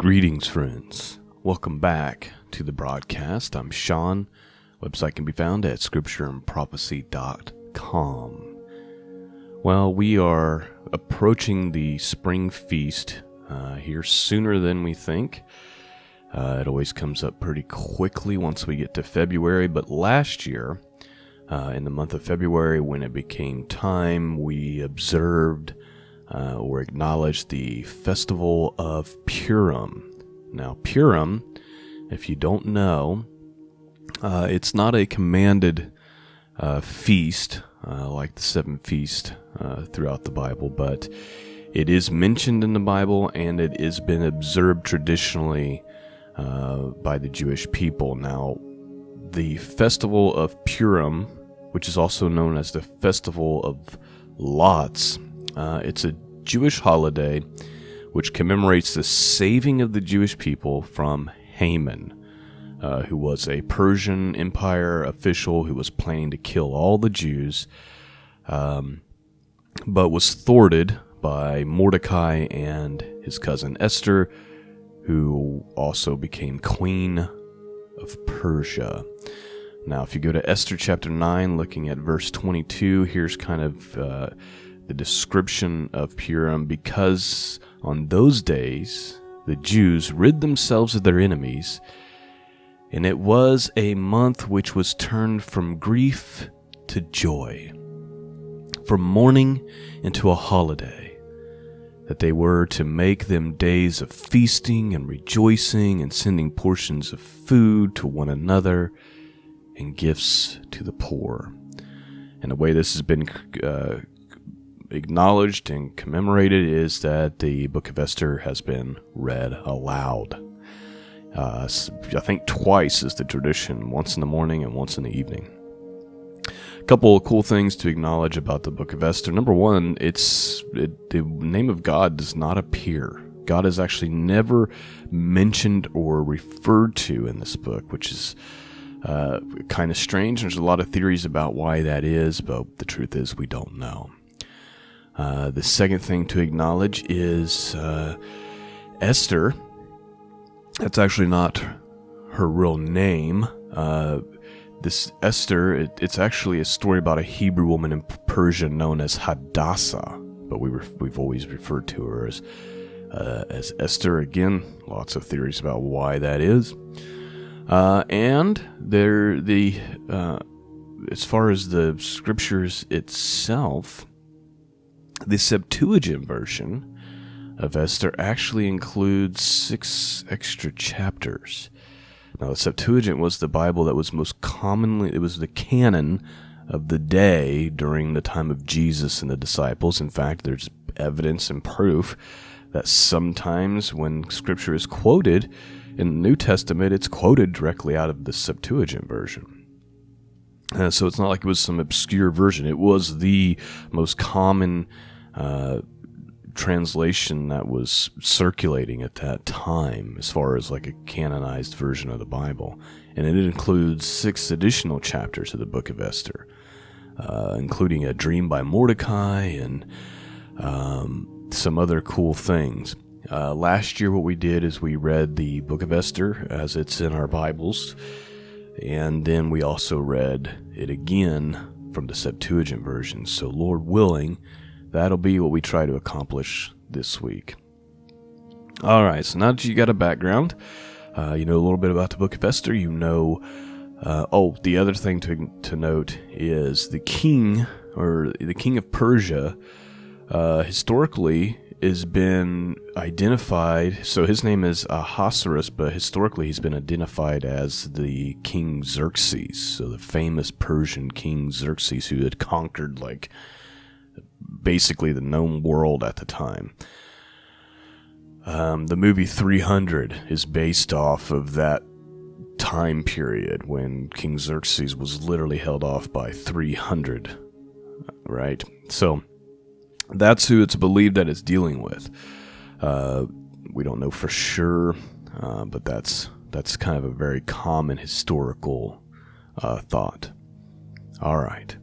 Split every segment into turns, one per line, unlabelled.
Greetings, friends. Welcome back to the broadcast. I'm Shawn. Website can be found at scriptureandprophecy.com. Well, we are approaching the spring feast here sooner than we think. It always comes up pretty quickly once we get to February, but last year, in the month of February, when it became time, we observed or acknowledged the festival of Purim. Now, Purim, if you don't know, it's not a commanded feast like the seven feasts throughout the Bible, but it is mentioned in the Bible and it has been observed traditionally by the Jewish people. Now, the festival of Purim, which is also known as the Festival of Lots, it's a Jewish holiday which commemorates the saving of the Jewish people from Haman, who was a Persian Empire official who was planning to kill all the Jews, but was thwarted by Mordecai and his cousin Esther, who also became queen of Persia. Now, if you go to Esther chapter 9, looking at verse 22, here's kind of the description of Purim. Because on those days the Jews rid themselves of their enemies, and it was a month which was turned from grief to joy, from mourning into a holiday, that they were to make them days of feasting and rejoicing and sending portions of food to one another and gifts to the poor. And the way this has been acknowledged and commemorated is that the book of Esther has been read aloud. I think twice is the tradition, once in the morning and once in the evening. A couple of cool things to acknowledge about the book of Esther. Number one, the name of God does not appear. God is actually never mentioned or referred to in this book, which is kind of strange. There's a lot of theories about why that is, but the truth is we don't know. The second thing to acknowledge is Esther. That's actually not her real name. This Esther, it's actually a story about a Hebrew woman in Persia known as Hadassah, but we've always referred to her as Esther. Again, lots of theories about why that is. And as far as the scriptures itself, the Septuagint version of Esther actually includes 6 extra chapters. Now, the Septuagint was the Bible that was most commonly, it was the canon of the day during the time of Jesus and the disciples. In fact, there's evidence and proof that sometimes when scripture is quoted in the New Testament, it's quoted directly out of the Septuagint version. So it's not like it was some obscure version. It was the most common translation that was circulating at that time as far as like a canonized version of the Bible. And it includes 6 additional chapters of the book of Esther, including a dream by Mordecai and some other cool things. Last year what we did is we read the book of Esther as it's in our Bibles, and then we also read it again from the Septuagint version. So Lord willing, that'll be what we try to accomplish this week. All right, so now that you got a background, you know a little bit about the book of Esther, you know, the other thing to note is the king of Persia, historically has been identified, so his name is Ahasuerus, but historically he's been identified as the King Xerxes, so the famous Persian King Xerxes who had conquered like basically the known world at the time. The movie 300 is based off of that time period when King Xerxes was literally held off by 300, right? So that's who it's believed that it's dealing with. We don't know for sure, but that's kind of a very common historical thought. All right.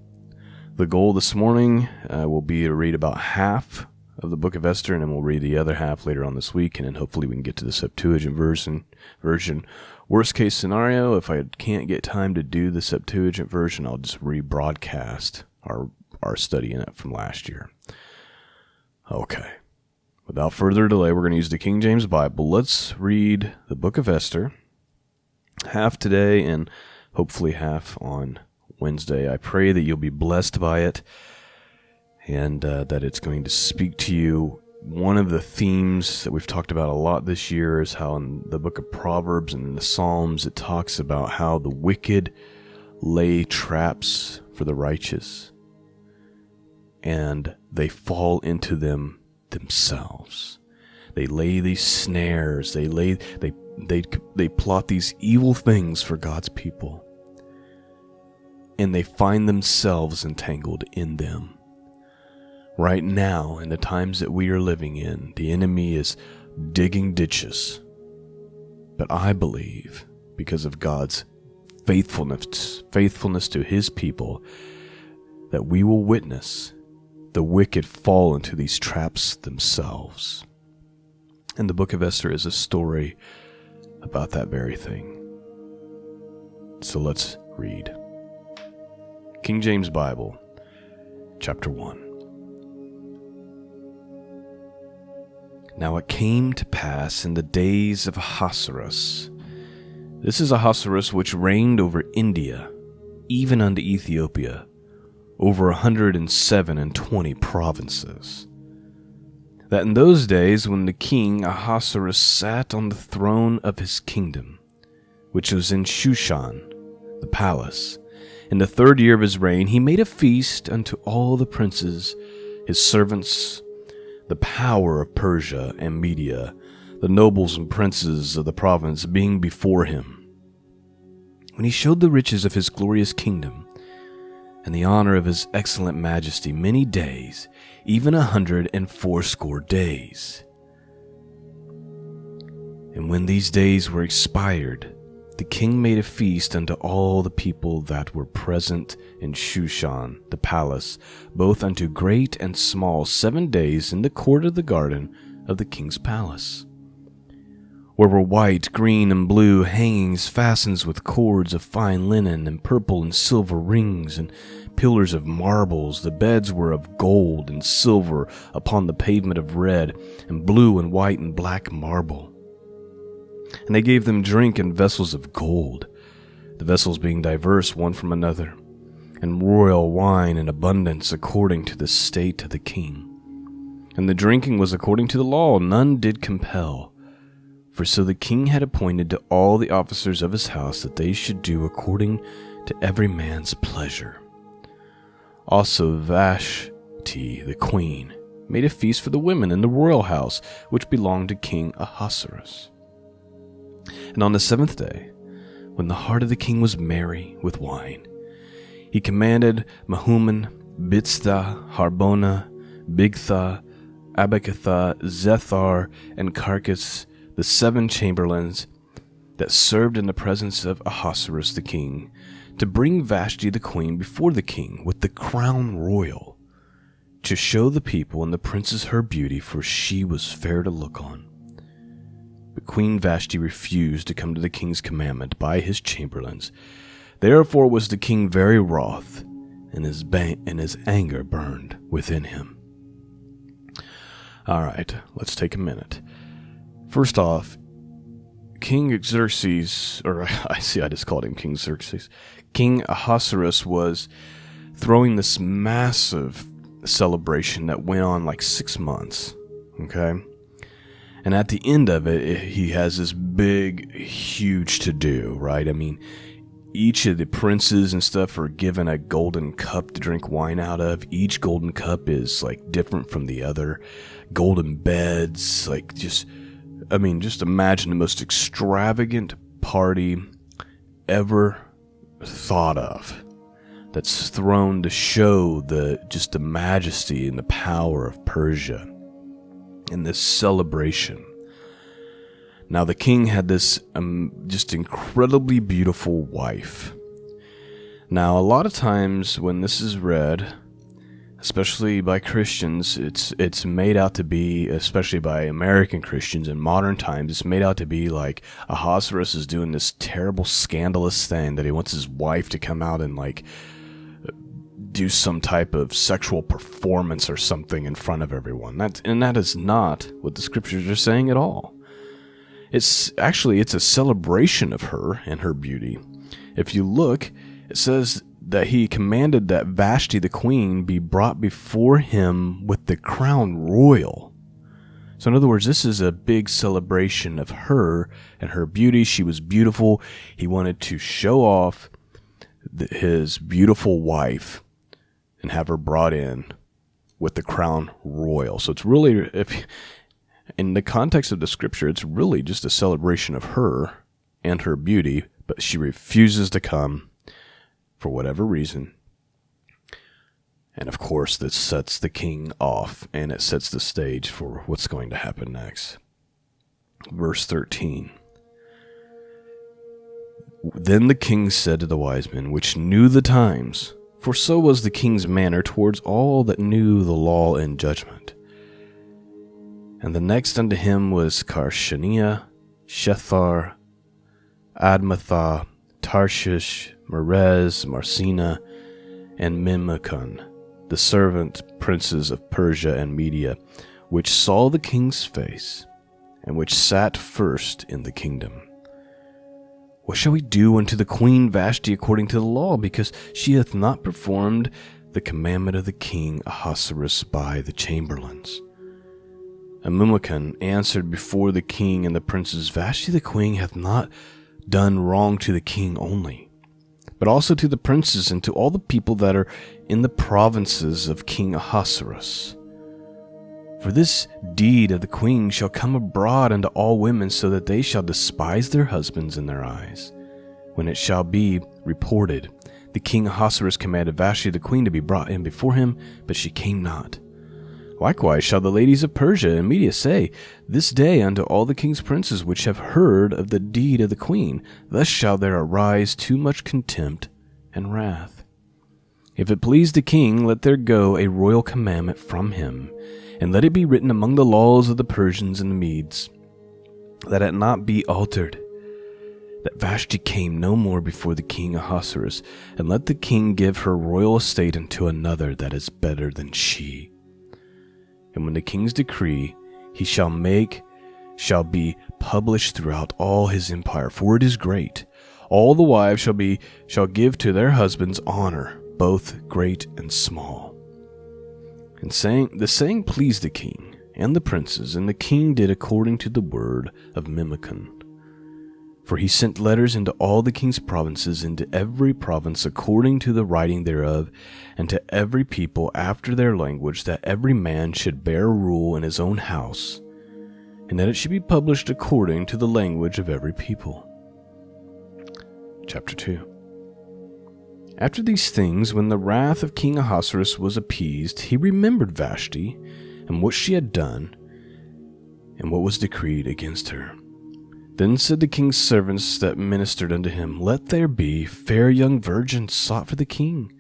The goal this morning will be to read about half of the book of Esther, and then we'll read the other half later on this week, and then hopefully we can get to the Septuagint version. Worst case scenario, if I can't get time to do the Septuagint version, I'll just rebroadcast our study in it from last year. Okay. Without further delay, we're going to use the King James Bible. Let's read the book of Esther, half today and hopefully half on Wednesday. I pray that you'll be blessed by it, and that it's going to speak to you. One of the themes that we've talked about a lot this year is how in the book of Proverbs and in the Psalms it talks about how the wicked lay traps for the righteous, and they fall into them themselves. They lay these snares, they plot these evil things for God's people, and they find themselves entangled in them. Right now, in the times that we are living in, the enemy is digging ditches. But I believe, because of God's faithfulness to his people, that we will witness the wicked fall into these traps themselves. And the book of Esther is a story about that very thing. So let's read. King James Bible, chapter 1. Now it came to pass in the days of Ahasuerus. This is Ahasuerus which reigned over India, even unto Ethiopia, over 127 provinces. That in those days when the king Ahasuerus sat on the throne of his kingdom, which was in Shushan, the palace, in the 3rd year of his reign, he made a feast unto all the princes, his servants, the power of Persia and Media, the nobles and princes of the province being before him. When he showed the riches of his glorious kingdom, and the honor of his excellent majesty many days, even 180 days. And when these days were expired, the king made a feast unto all the people that were present in Shushan, the palace, both unto great and small, 7 days in the court of the garden of the king's palace, where were white, green, and blue hangings fastened with cords of fine linen, and purple and silver rings, and pillars of marbles. The beds were of gold and silver upon the pavement of red, and blue and white and black marble. And they gave them drink in vessels of gold, the vessels being diverse one from another, and royal wine in abundance according to the state of the king. And the drinking was according to the law, none did compel. For so the king had appointed to all the officers of his house that they should do according to every man's pleasure. Also Vashti, the queen, made a feast for the women in the royal house, which belonged to King Ahasuerus. And on the 7th day, when the heart of the king was merry with wine, he commanded Mehuman, Biztha, Harbona, Bigtha, Abagtha, Zethar, and Carcas, the 7 chamberlains that served in the presence of Ahasuerus the king, to bring Vashti the queen before the king with the crown royal, to show the people and the princes her beauty, for she was fair to look on. But Queen Vashti refused to come to the king's commandment by his chamberlains. Therefore was the king very wroth, and his anger burned within him. All right, let's take a minute. First off, King Xerxes, or I just called him King Xerxes. King Ahasuerus was throwing this massive celebration that went on like 6 months, okay? And at the end of it, he has this big, huge to-do, right? I mean, each of the princes and stuff are given a golden cup to drink wine out of. Each golden cup is, like, different from the other. Golden beds, like, just imagine the most extravagant party ever thought of. That's thrown to show the majesty and the power of Persia in this celebration. Now the king had this just incredibly beautiful wife. Now a lot of times when this is read, especially by Christians, it's made out to be, especially by American Christians in modern times, it's made out to be like Ahasuerus is doing this terrible, scandalous thing that he wants his wife to come out and like do some type of sexual performance or something in front of everyone. That is not what the scriptures are saying at all. It's a celebration of her and her beauty. If you look, it says that he commanded that Vashti the queen be brought before him with the crown royal. So in other words, this is a big celebration of her and her beauty. She was beautiful. He wanted to show off his beautiful wife and have her brought in with the crown royal. So it's really, in the context of the scripture, it's really just a celebration of her and her beauty, but she refuses to come for whatever reason. And of course, this sets the king off, and it sets the stage for what's going to happen next. Verse 13. Then the king said to the wise men, which knew the times, for so was the king's manner towards all that knew the law and judgment. And the next unto him was Karshaniah, Shethar, Admathah, Tarshish, Merez, Marsena, and Memucan, the servant princes of Persia and Media, which saw the king's face, and which sat first in the kingdom. What shall we do unto the queen Vashti according to the law, because she hath not performed the commandment of the king Ahasuerus by the chamberlains? And Memucan answered before the king and the princes, Vashti the queen hath not done wrong to the king only, but also to the princes and to all the people that are in the provinces of King Ahasuerus. For this deed of the queen shall come abroad unto all women, so that they shall despise their husbands in their eyes. When it shall be reported, the king Ahasuerus commanded Vashti the queen to be brought in before him, but she came not. Likewise shall the ladies of Persia and Media say this day unto all the king's princes which have heard of the deed of the queen, thus shall there arise too much contempt and wrath. If it please the king, let there go a royal commandment from him, and let it be written among the laws of the Persians and the Medes, that it not be altered, that Vashti came no more before the king Ahasuerus, and let the king give her royal estate unto another that is better than she. And when the king's decree he shall make shall be published throughout all his empire, for it is great. All the wives shall give to their husbands honor, both great and small. And the saying pleased the king and the princes, and the king did according to the word of Memucan. For he sent letters into all the king's provinces, into every province according to the writing thereof, and to every people after their language, that every man should bear rule in his own house, and that it should be published according to the language of every people. Chapter 2. After these things, when the wrath of King Ahasuerus was appeased, he remembered Vashti, and what she had done, and what was decreed against her. Then said the king's servants that ministered unto him, Let there be fair young virgins sought for the king,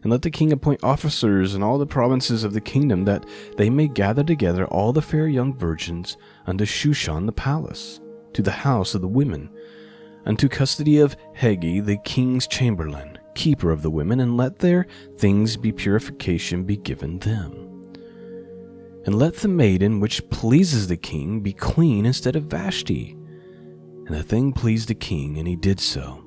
and let the king appoint officers in all the provinces of the kingdom, that they may gather together all the fair young virgins unto Shushan the palace, to the house of the women, unto custody of Hegi the king's chamberlain, keeper of the women, and let their things be purification be given them. And let the maiden which pleases the king be queen instead of Vashti. And the thing pleased the king, and he did so.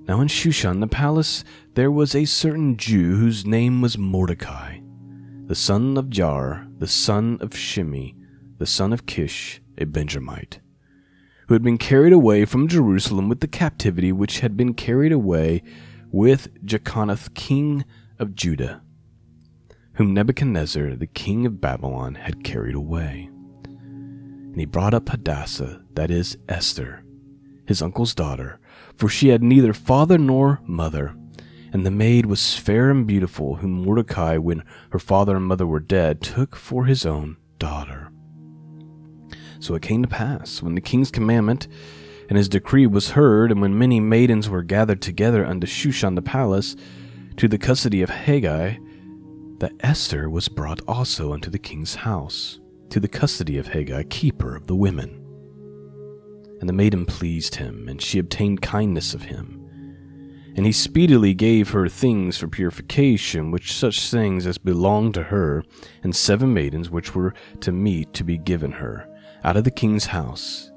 Now in Shushan the palace there was a certain Jew whose name was Mordecai, the son of Jair, the son of Shimei, the son of Kish, a Benjamite, who had been carried away from Jerusalem with the captivity which had been carried away with Jeconiah king of Judah, whom Nebuchadnezzar the king of Babylon had carried away. And he brought up Hadassah, that is, Esther, his uncle's daughter, for she had neither father nor mother. And the maid was fair and beautiful, whom Mordecai, when her father and mother were dead, took for his own daughter. So it came to pass, when the king's commandment and his decree was heard, and when many maidens were gathered together unto Shushan the palace, to the custody of Hegi, that Esther was brought also unto the king's house, to the custody of Haggai, keeper of the women. And the maiden pleased him, and she obtained kindness of him. And he speedily gave her things for purification, which such things as belonged to her, and 7 maidens which were to meet to be given her, out of the king's house.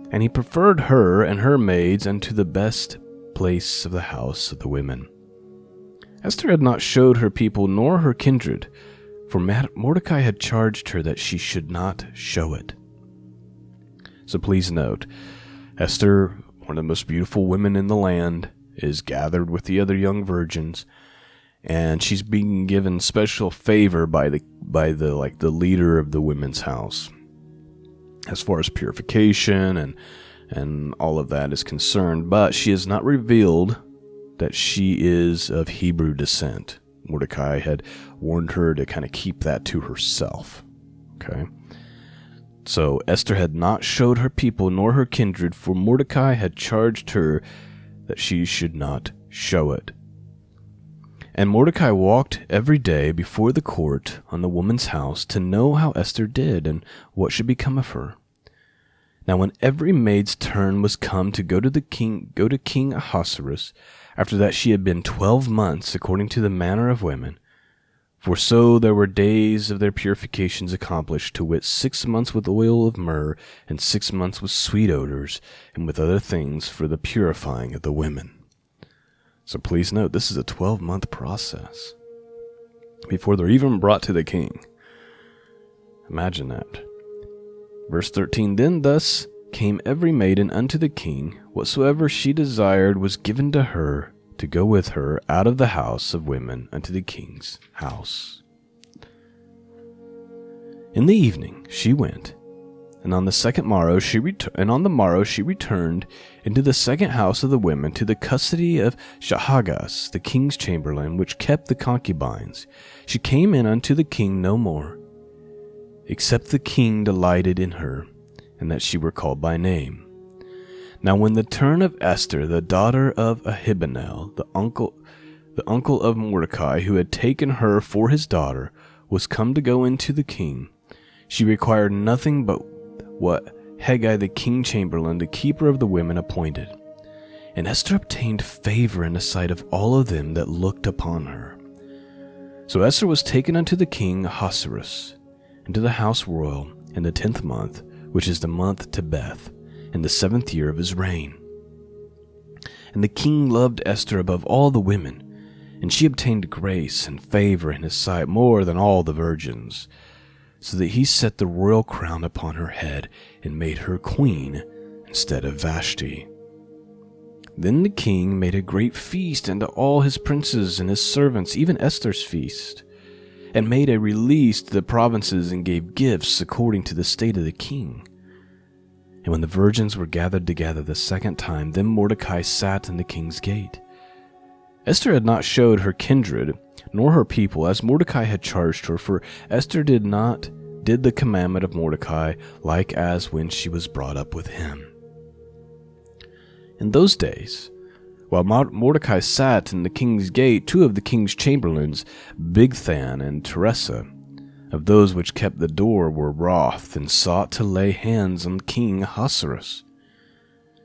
And he preferred her and her maids unto the best place of the house of the women. Esther had not showed her people nor her kindred, for Mordecai had charged her that she should not show it. So please note, Esther, one of the most beautiful women in the land, is gathered with the other young virgins, and she's being given special favor by the leader of the women's house, as far as purification and all of that is concerned. But she has not revealed that she is of Hebrew descent. Mordecai had warned her to kind of keep that to herself. Okay. So Esther had not showed her people nor her kindred, for Mordecai had charged her that she should not show it. And Mordecai walked every day before the court on the woman's house to know how Esther did and what should become of her. Now when every maid's turn was come to go to King Ahasuerus, after that she had been 12 months according to the manner of women, for so there were days of their purifications accomplished, to wit 6 months with oil of myrrh, and 6 months with sweet odors, and with other things for the purifying of the women. So please note, this is a 12-month process before they're even brought to the king. Imagine that. Verse 13, Then thus came every maiden unto the king, whatsoever she desired was given to her, to go with her out of the house of women unto the king's house. In the evening she went, and on the morrow she returned into the second house of the women, to the custody of Shahagas, the king's chamberlain, which kept the concubines. She came in unto the king no more, except the king delighted in her, and that she were called by name. Now when the turn of Esther, the daughter of Ahibanel, the uncle of Mordecai, who had taken her for his daughter, was come to go into the king, she required nothing but what Haggai the king chamberlain, the keeper of the women, appointed. And Esther obtained favor in the sight of all of them that looked upon her. So Esther was taken unto the king Ahasuerus, into the house royal, in the 10th month, which is the month Tebeth, in the 7th year of his reign. And the king loved Esther above all the women, and she obtained grace and favor in his sight more than all the virgins, so that he set the royal crown upon her head, and made her queen instead of Vashti. Then the king made a great feast unto all his princes and his servants, even Esther's feast, and made a release to the provinces, and gave gifts according to the state of the king. And when the virgins were gathered together the second time, then Mordecai sat in the king's gate. Esther had not showed her kindred, nor her people, as Mordecai had charged her, for Esther did the commandment of Mordecai, like as when she was brought up with him. In those days, while Mordecai sat in the king's gate, 2 of the king's chamberlains, Bigthan and Teresa, of those which kept the door, were wroth, and sought to lay hands on King Ahasuerus.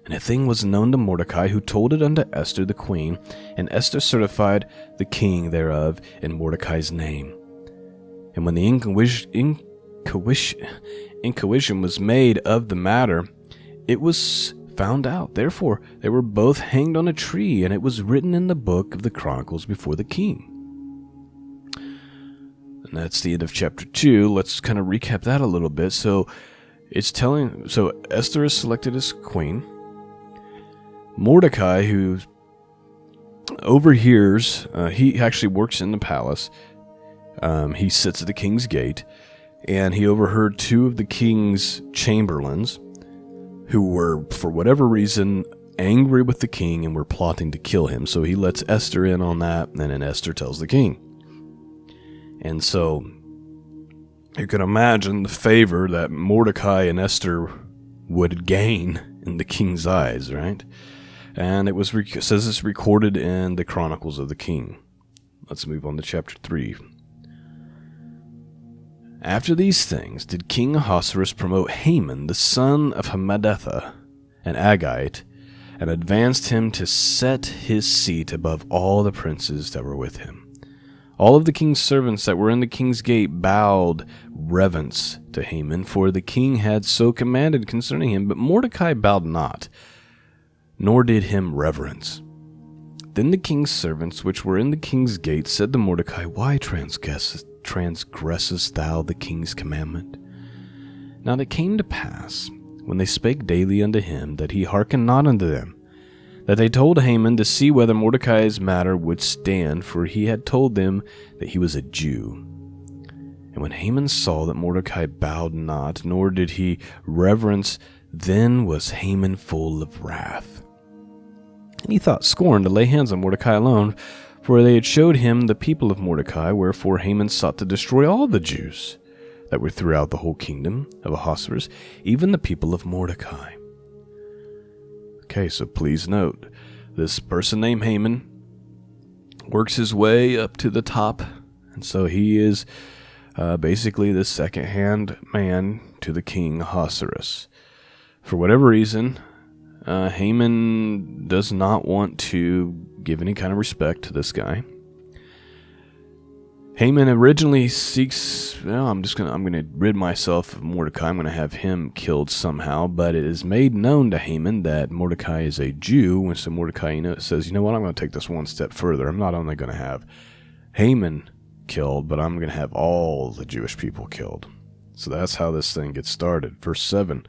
And a thing was known to Mordecai, who told it unto Esther the queen, and Esther certified the king thereof in Mordecai's name. And when the inquisition was made of the matter, it was found out. Therefore they were both hanged on a tree, and it was written in the book of the Chronicles before the king. And that's the end of chapter 2. Let's kind of recap that a little bit. So Esther is selected as queen. Mordecai, who overhears, he actually works in the palace. He sits at the king's gate, and he overheard 2 of the king's chamberlains, who were, for whatever reason, angry with the king and were plotting to kill him. So he lets Esther in on that, and then Esther tells the king. And so you can imagine the favor that Mordecai and Esther would gain in the king's eyes, right? And it says it's recorded in the Chronicles of the King. Let's move on to chapter 3. After these things did King Ahasuerus promote Haman, the son of Hammedatha, an Agagite, and advanced him to set his seat above all the princes that were with him. All of the king's servants that were in the king's gate bowed reverence to Haman, for the king had so commanded concerning him, but Mordecai bowed not, nor did him reverence. Then the king's servants which were in the king's gate said to Mordecai, Why transgressest thou the king's commandment? Now it came to pass, when they spake daily unto him, that he hearkened not unto them, that they told Haman to see whether Mordecai's matter would stand, for he had told them that he was a Jew. And when Haman saw that Mordecai bowed not, nor did he reverence, then was Haman full of wrath. And he thought scorn to lay hands on Mordecai alone, for they had showed him the people of Mordecai, wherefore Haman sought to destroy all the Jews that were throughout the whole kingdom of Ahasuerus, even the people of Mordecai. Okay, so please note, this person named Haman works his way up to the top, and so he is basically the second-hand man to the king Ahasuerus. For whatever reason, Haman does not want to give any kind of respect to this guy. Haman originally seeks, I'm going to rid myself of Mordecai. I'm going to have him killed somehow. But it is made known to Haman that Mordecai is a Jew. And so Mordecai says, you know what, I'm going to take this one step further. I'm not only going to have Haman killed, but I'm going to have all the Jewish people killed. So that's how this thing gets started. Verse 7.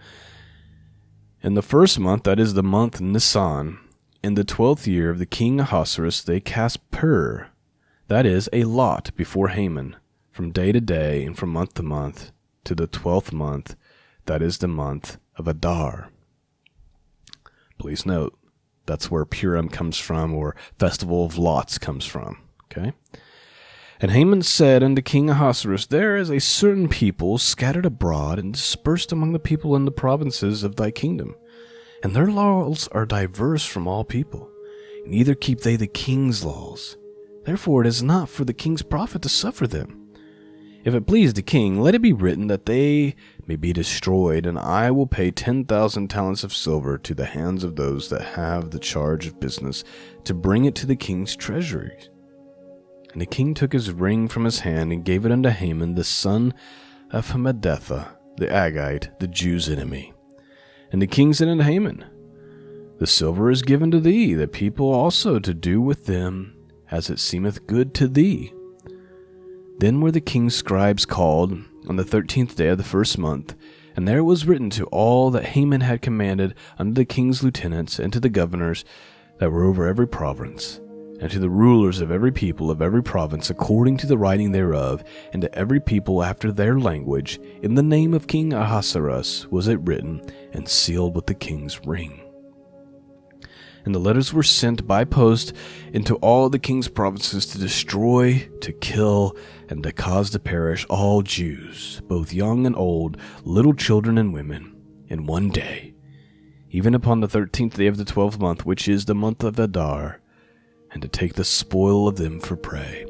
In the first month, that is the month Nisan, in the 12th year of the king Ahasuerus, they cast pur, that is, a lot before Haman, from day to day and from month to month, to the 12th month, that is the month of Adar. Please note, that's where Purim comes from, or Festival of Lots comes from. Okay? And Haman said unto King Ahasuerus, There is a certain people scattered abroad and dispersed among the people in the provinces of thy kingdom, and their laws are diverse from all people, neither keep they the king's laws. Therefore it is not for the king's profit to suffer them. If it please the king, let it be written that they may be destroyed, and I will pay 10,000 talents of silver to the hands of those that have the charge of business, to bring it to the king's treasuries. And the king took his ring from his hand and gave it unto Haman, the son of Hammedatha, the Agagite, the Jews' enemy. And the king said unto Haman, The silver is given to thee, the people also to do with them as it seemeth good to thee. Then were the king's scribes called on the 13th day of the first month, and there was written to all that Haman had commanded unto the king's lieutenants and to the governors that were over every province, and to the rulers of every people of every province according to the writing thereof, and to every people after their language, in the name of King Ahasuerus was it written, and sealed with the king's ring. And the letters were sent by post into all the king's provinces to destroy, to kill, and to cause to perish all Jews, both young and old, little children and women, in one day, even upon the 13th day of the 12th month, which is the month of Adar, and to take the spoil of them for prey.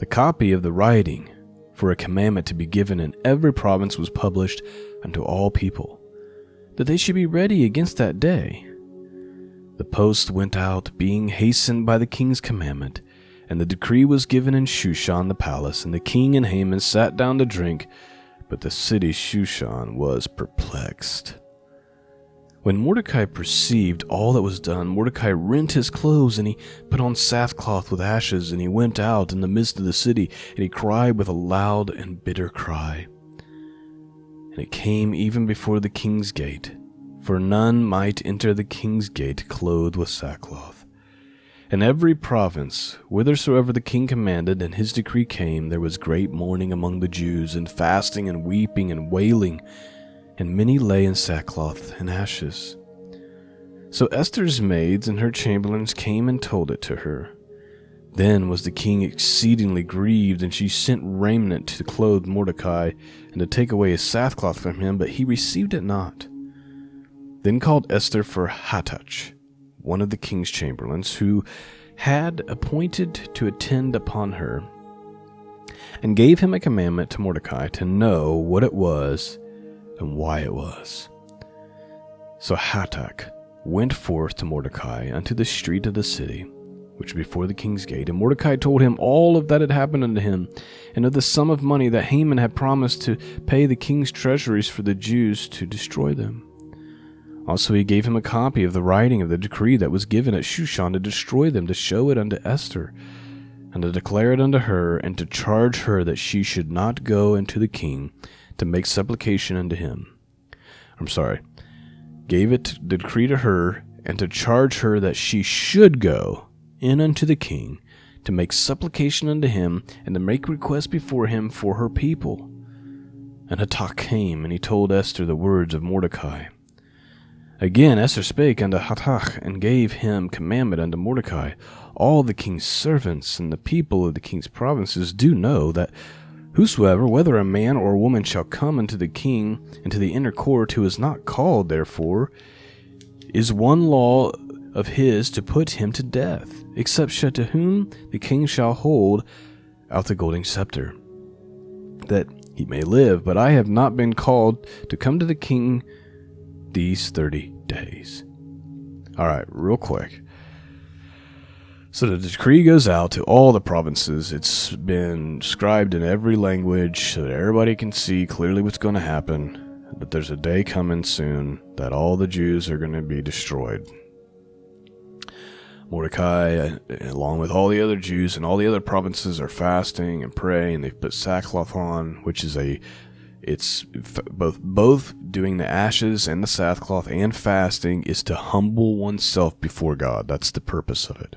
The copy of the writing for a commandment to be given in every province was published unto all people, that they should be ready against that day. The post went out, being hastened by the king's commandment, and the decree was given in Shushan the palace, and the king and Haman sat down to drink, but the city Shushan was perplexed. When Mordecai perceived all that was done, Mordecai rent his clothes, and he put on sackcloth with ashes, and he went out in the midst of the city, and he cried with a loud and bitter cry. And it came even before the king's gate, for none might enter the king's gate clothed with sackcloth. In every province, whithersoever the king commanded, and his decree came, there was great mourning among the Jews, and fasting, and weeping, and wailing, and many lay in sackcloth and ashes. So Esther's maids and her chamberlains came and told it to her. Then was the king exceedingly grieved, and she sent raiment to clothe Mordecai, and to take away his sackcloth from him, but he received it not. Then called Esther for Hattach, one of the king's chamberlains, who had appointed to attend upon her. and gave him a commandment to Mordecai to know what it was and why it was. So Hatak went forth to Mordecai unto the street of the city, which before the king's gate, and Mordecai told him all of that had happened unto him, and of the sum of money that Haman had promised to pay the king's treasuries for the Jews to destroy them. Also he gave him a copy of the writing of the decree that was given at Shushan to destroy them, to show it unto Esther, and to declare it unto her, and to charge her that she should not go into the king to make supplication unto him. Gave it the decree to her, and to charge her that she should go in unto the king to make supplication unto him, and to make request before him for her people. And Hatak came, and he told Esther the words of Mordecai. Again Esther spake unto Hatak, and gave him commandment unto Mordecai. All the king's servants and the people of the king's provinces do know that whosoever, whether a man or a woman, shall come unto the king into the inner court, who is not called therefore, is one law of his to put him to death, except to whom the king shall hold out the golden scepter, that he may live. But I have not been called to come to the king these 30 days. All right, real quick. So the decree goes out to all the provinces. It's been scribed in every language so that everybody can see clearly what's going to happen, that there's a day coming soon that all the Jews are going to be destroyed. Mordecai, along with all the other Jews and all the other provinces, are fasting and praying. They've put sackcloth on, which is it's both doing the ashes and the sackcloth and fasting is to humble oneself before God. That's the purpose of it.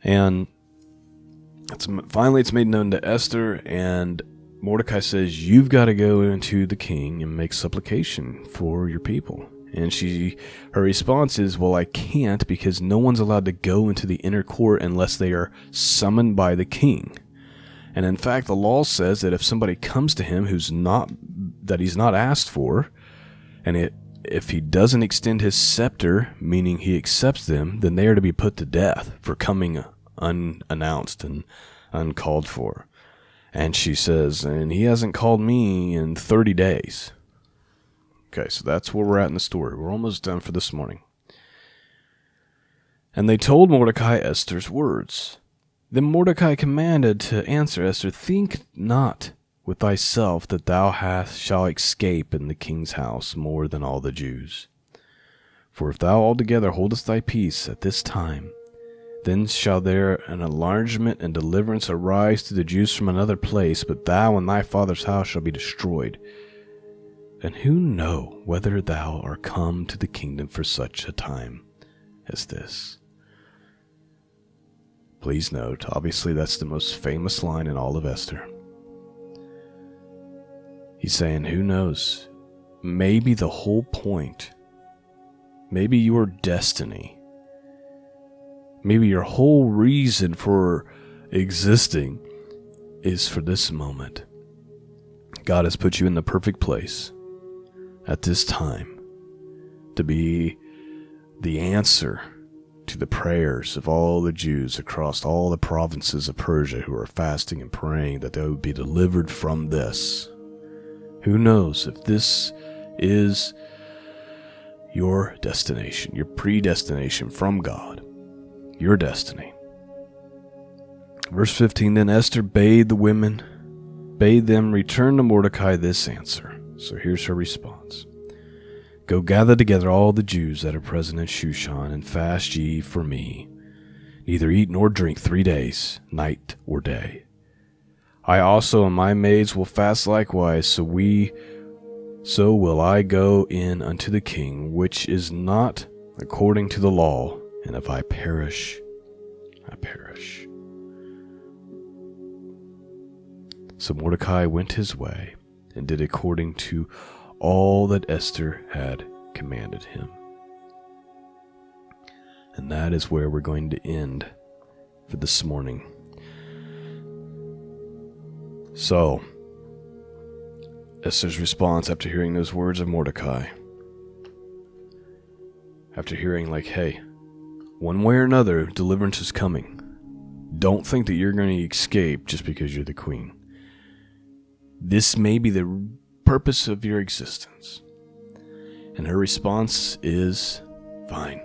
And finally it's made known to Esther, and Mordecai says, you've got to go into the king and make supplication for your people. And her response is, well, I can't, because no one's allowed to go into the inner court unless they are summoned by the king. And in fact, the law says that if somebody comes to him he's not asked for, and if he doesn't extend his scepter, meaning he accepts them, then they are to be put to death for coming unannounced and uncalled for. And she says, and he hasn't called me in 30 days. Okay, so that's where we're at in the story. We're almost done for this morning. And they told Mordecai Esther's words. Then Mordecai commanded to answer Esther, think not with thyself that thou shalt escape in the king's house more than all the Jews. For if thou altogether holdest thy peace at this time, then shall there an enlargement and deliverance arise to the Jews from another place, but thou and thy father's house shall be destroyed. And who know whether thou art come to the kingdom for such a time as this? Please note, obviously that's the most famous line in all of Esther. He's saying, who knows? Maybe the whole point, maybe your destiny, maybe your whole reason for existing is for this moment. God has put you in the perfect place at this time to be the answer to the prayers of all the Jews across all the provinces of Persia who are fasting and praying that they would be delivered from this. Who knows if this is your destination, your predestination from God, your destiny. Verse 15, then Esther bade them return to Mordecai this answer. So here's her response. Go gather together all the Jews that are present in Shushan, and fast ye for me. Neither eat nor drink 3 days, night or day. I also and my maids will fast likewise, so will I go in unto the king, which is not according to the law, and if I perish, I perish. So Mordecai went his way, and did according to all that Esther had commanded him. And that is where we're going to end for this morning. So, Esther's response after hearing those words of Mordecai, after hearing hey, one way or another, deliverance is coming. Don't think that you're going to escape just because you're the queen. This may be the purpose of your existence. And her response is, fine.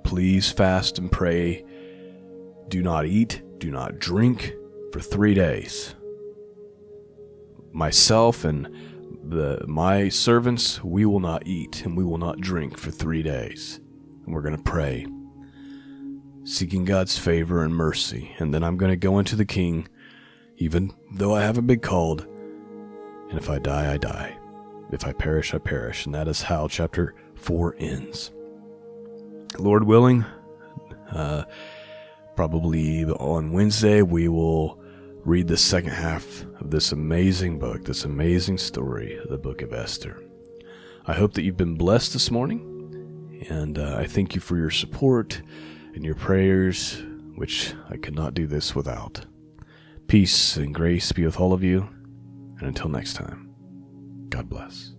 Please fast and pray. Do not eat, do not drink for 3 days. Myself and my servants, we will not eat and we will not drink for 3 days. And we're going to pray, seeking God's favor and mercy. And then I'm going to go into the king, even though I haven't been called. And if I die, I die. If I perish, I perish. And that is how chapter 4 ends. Lord willing, probably on Wednesday, we will read the second half of this amazing book, this amazing story, the book of Esther. I hope that you've been blessed this morning, and I thank you for your support and your prayers, which I could not do this without. Peace and grace be with all of you, and until next time, God bless.